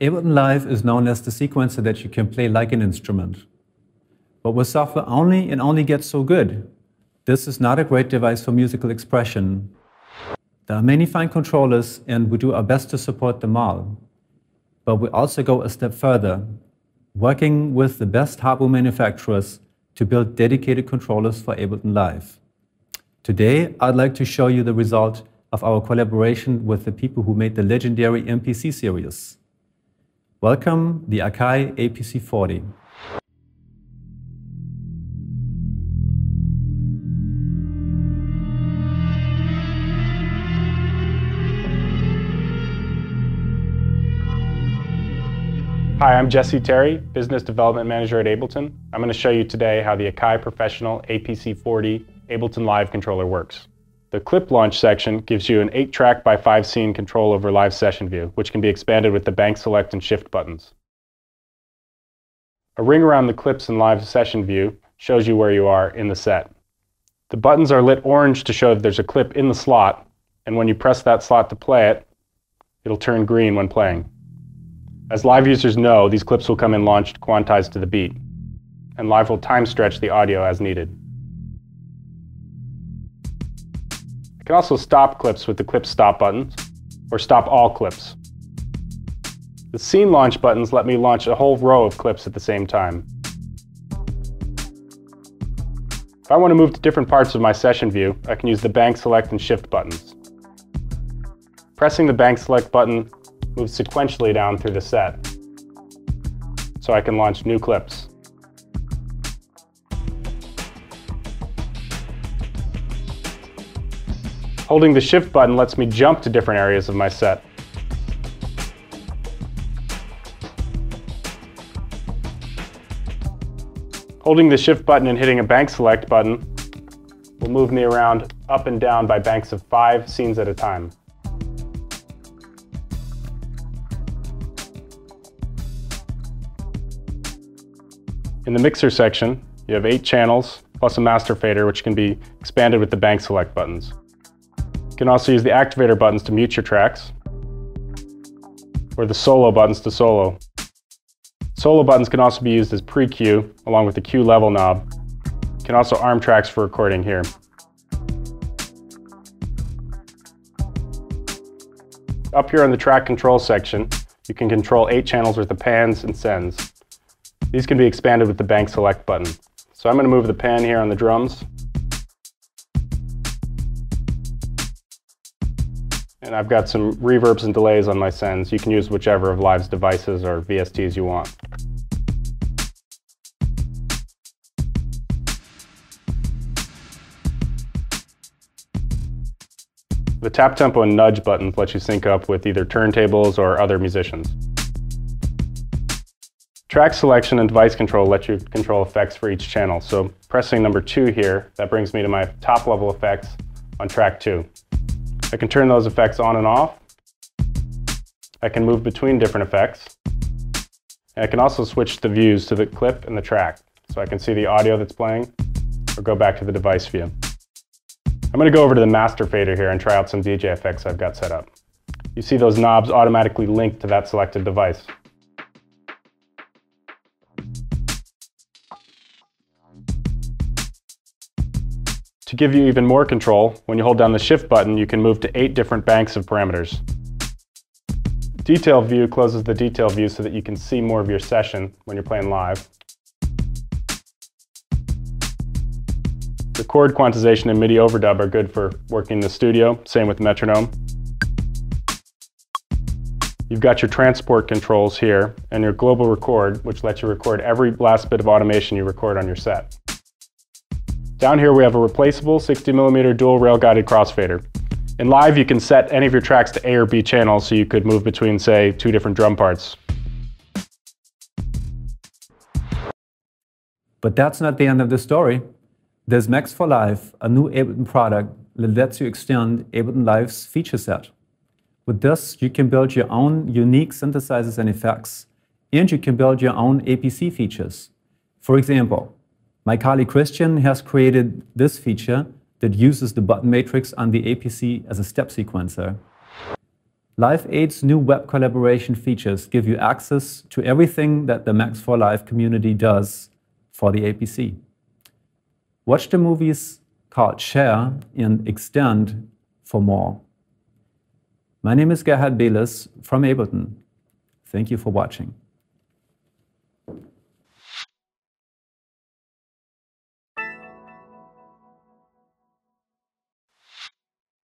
Ableton Live is known as the sequencer that you can play like an instrument. But with software only, it only gets so good. This is not a great device for musical expression. There are many fine controllers, and we do our best to support them all. But we also go a step further, working with the best hardware manufacturers to build dedicated controllers for Ableton Live. Today, I'd like to show you the result of our collaboration with the people who made the legendary APC series. Welcome, the Akai APC40. Hi, I'm Jesse Terry, Business Development Manager at Ableton. I'm going to show you today how the Akai Professional APC40 Ableton Live controller works. The clip launch section gives you an 8-track by 5-scene control over live session view, which can be expanded with the bank select and shift buttons. A ring around the clips in live session view shows you where you are in the set. The buttons are lit orange to show that there's a clip in the slot, and when you press that slot to play it, it'll turn green when playing. As live users know, these clips will come in launched quantized to the beat, and Live will time stretch the audio as needed. I can also stop clips with the clip stop buttons, or stop all clips. The scene launch buttons let me launch a whole row of clips at the same time. If I want to move to different parts of my session view, I can use the bank select and shift buttons. Pressing the bank select button moves sequentially down through the set, so I can launch new clips. Holding the shift button lets me jump to different areas of my set. Holding the shift button and hitting a bank select button will move me around up and down by banks of 5 scenes at a time. In the mixer section, you have 8 channels plus a master fader, which can be expanded with the bank select buttons. You can also use the activator buttons to mute your tracks, or the solo buttons to solo. Solo buttons can also be used as pre-cue, along with the cue level knob. You can also arm tracks for recording here. Up here in the track control section, you can control 8 channels worth of pans and sends. These can be expanded with the bank select button. So I'm going to move the pan here on the drums. And I've got some reverbs and delays on my sends. You can use whichever of Live's devices or VSTs you want. The tap tempo and nudge buttons let you sync up with either turntables or other musicians. Track selection and device control let you control effects for each channel. So pressing number 2 here, that brings me to my top level effects on track 2. I can turn those effects on and off. I can move between different effects. And I can also switch the views to the clip and the track. So I can see the audio that's playing or go back to the device view. I'm going to go over to the master fader here and try out some DJ effects I've got set up. You see those knobs automatically linked to that selected device. To give you even more control, when you hold down the shift button, you can move to 8 different banks of parameters. Detail view closes the detail view so that you can see more of your session when you're playing live. Record quantization and MIDI overdub are good for working in the studio, same with metronome. You've got your transport controls here and your global record, which lets you record every last bit of automation you record on your set. Down here we have a replaceable 60mm dual rail guided crossfader. In Live you can set any of your tracks to A or B channels, so you could move between, say, 2 different drum parts. But that's not the end of the story. There's Max for Live, a new Ableton product that lets you extend Ableton Live's feature set. With this, you can build your own unique synthesizers and effects, and you can build your own APC features. For example, my colleague Christian has created this feature that uses the button matrix on the APC as a step sequencer. Live 8's new web collaboration features give you access to everything that the Max for Live community does for the APC. Watch the movies called Share and Extend for more. My name is Gerhard Beles from Ableton. Thank you for watching.